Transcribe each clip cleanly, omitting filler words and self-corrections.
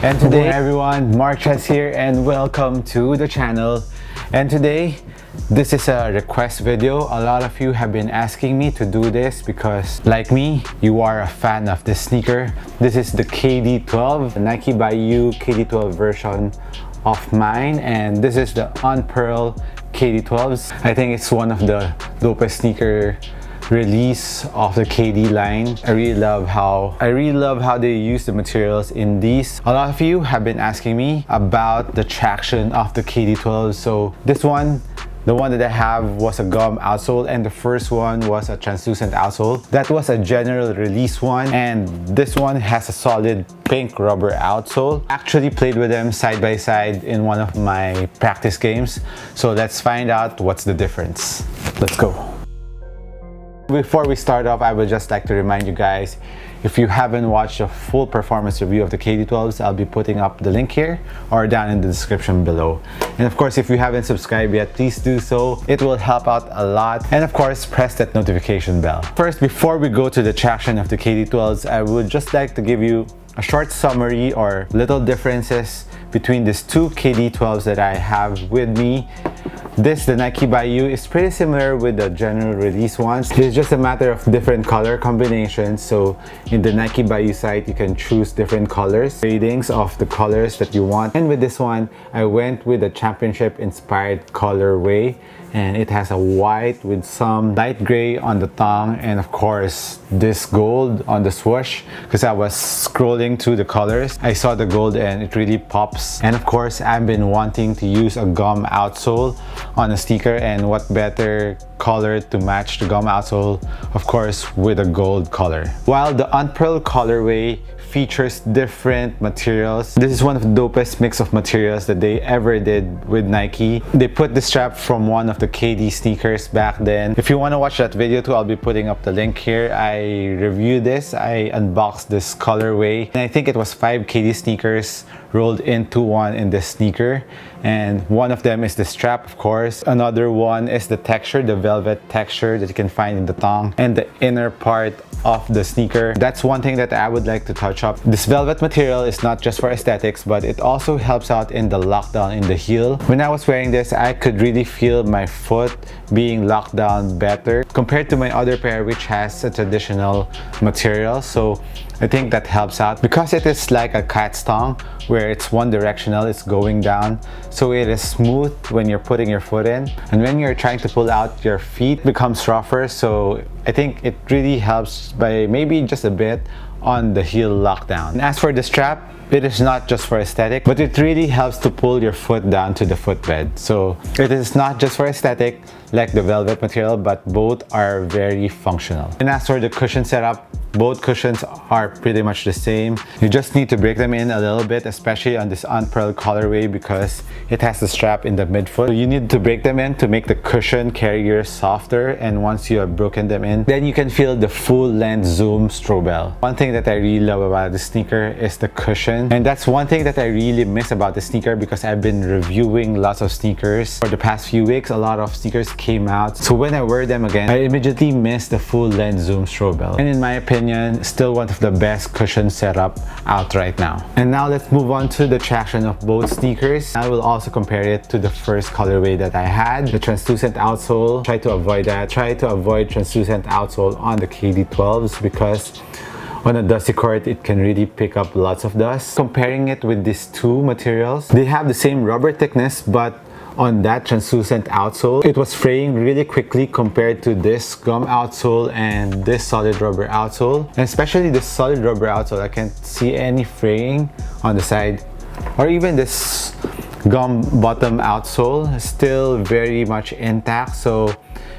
And today everyone, Marquez here and welcome to the channel. And today, this is a request video. A lot of you have been asking me to do this because like me, you are a fan of this sneaker. This is the KD12, the Nike by You KD12 version of mine, and this is the Unpearl KD12s. I think it's one of the dopest sneaker release of the KD line. I really love how they use the materials in these. A lot of you have been asking me about the traction of the KD12. So this one, the one that I have was a gum outsole, and the first one was a translucent outsole. That was a general release one, and this one has a solid pink rubber outsole. Actually played with them side by side in one of my practice games. So let's find out what's the difference. Let's go. Before we start off, I would just like to remind you guys, if you haven't watched a full performance review of the KD12s, I'll be putting up the link here or down in the description below. And of course, if you haven't subscribed yet, please do so. It will help out a lot. And of course, press that notification bell. First, before we go to the traction of the KD12s, I would just like to give you a short summary or little differences between these two KD12s that I have with me. This, the Nike by You, is pretty similar with the general release ones. It's just a matter of different color combinations. So in the Nike by You site, you can choose different colors, shadings of the colors that you want. And with this one, I went with a championship inspired colorway, and it has a white with some light gray on the tongue, and of course this gold on the swoosh. Because I was scrolling through the colors, I saw the gold and it really pops. And of course, I've been wanting to use a gum outsole on a sneaker, and what better color to match the gum outsole, of course, with a gold color. While the Unpearl colorway features different materials, this is one of the dopest mix of materials that they ever did with Nike. They put the strap from one of the KD sneakers back then. If you want to watch that video too, I'll be putting up the link here. I reviewed this, I unboxed this colorway, and I think it was 5 KD sneakers rolled into one in this sneaker. And one of them is the strap, of course. Another one is the texture, the velvet texture that you can find in the tongue and the inner part of the sneaker. That's one thing that I would like to touch up. This velvet material is not just for aesthetics, but it also helps out in the lockdown in the heel. When I was wearing this, I could really feel my foot being locked down better compared to my other pair, which has a traditional material. So I think that helps out because it is like a cat's tongue where it's one directional, it's going down. So it is smooth when you're putting your foot in, and when you're trying to pull out, your feet becomes rougher. So I think it really helps by maybe just a bit on the heel lockdown. And as for the strap, it is not just for aesthetic, but it really helps to pull your foot down to the footbed. So it is not just for aesthetic like the velvet material, but both are very functional. And as for the cushion setup, both cushions are pretty much the same. You just need to break them in a little bit, especially on this Unpearl colorway because it has the strap in the midfoot. So you need to break them in to make the cushion carrier softer, and once you have broken them in, then you can feel the full length zoom strobel. One thing that I really love about the sneaker is the cushion, and that's one thing that I really miss about the sneaker because I've been reviewing lots of sneakers for the past few weeks. A lot of sneakers came out, so when I wear them again, I immediately miss the full length zoom strobel. And in my opinion, still one of the best cushion setup out right now. And now let's move on to the traction of both sneakers. I will also compare it to the first colorway that I had, the translucent outsole. Try to avoid that. Try to avoid translucent outsole on the KD12s because on a dusty court, it can really pick up lots of dust. Comparing it with these two materials, they have the same rubber thickness, but on that translucent outsole, it was fraying really quickly compared to this gum outsole and this solid rubber outsole. And especially this solid rubber outsole, I can't see any fraying on the side, or even this gum bottom outsole is still very much intact. So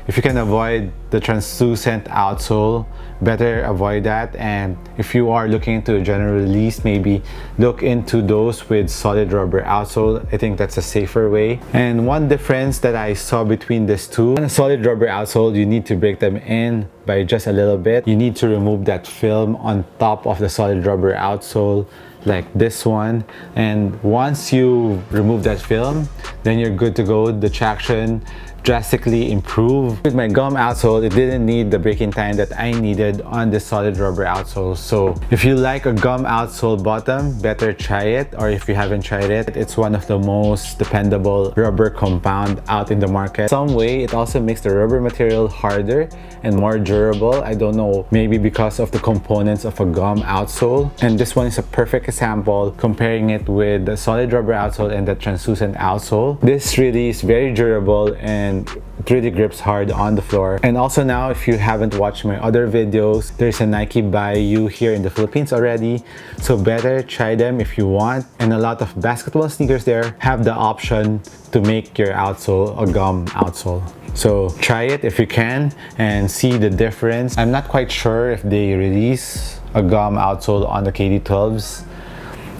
if you can avoid the translucent outsole, better avoid that. And if you are looking into a general release, maybe look into those with solid rubber outsole. I think that's a safer way. And one difference that I saw between these two, on a solid rubber outsole, you need to break them in by just a little bit. You need to remove that film on top of the solid rubber outsole like this one, and once you remove that film, then you're good to go. The traction drastically improve. With my gum outsole, it didn't need the break-in time that I needed on this solid rubber outsole. So if you like a gum outsole bottom, better try it. Or if you haven't tried it, it's one of the most dependable rubber compound out in the market. Some way, it also makes the rubber material harder and more durable. I don't know, maybe because of the components of a gum outsole. And this one is a perfect example comparing it with the solid rubber outsole and the translucent outsole. This really is very durable and it really grips hard on the floor. And also now, if you haven't watched my other videos, there's a Nike Bayou here in the Philippines already, so better try them if you want. And a lot of basketball sneakers there have the option to make your outsole a gum outsole. So try it if you can and see the difference. I'm not quite sure if they release a gum outsole on the KD12s.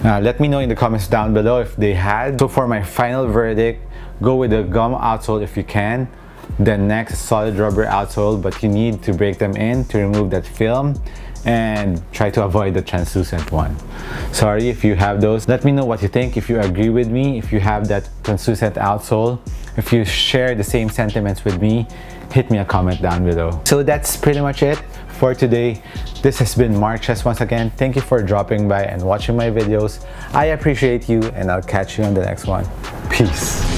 Let me know in the comments down below if they had. So for my final verdict, go with the gum outsole if you can. Then next, solid rubber outsole, but you need to break them in to remove that film, and try to avoid the translucent one. Sorry if you have those. Let me know what you think, if you agree with me, if you have that translucent outsole. If you share the same sentiments with me, hit me a comment down below. So that's pretty much it for today. This has been Mark Chess once again. Thank you for dropping by and watching my videos. I appreciate you, and I'll catch you on the next one. Peace.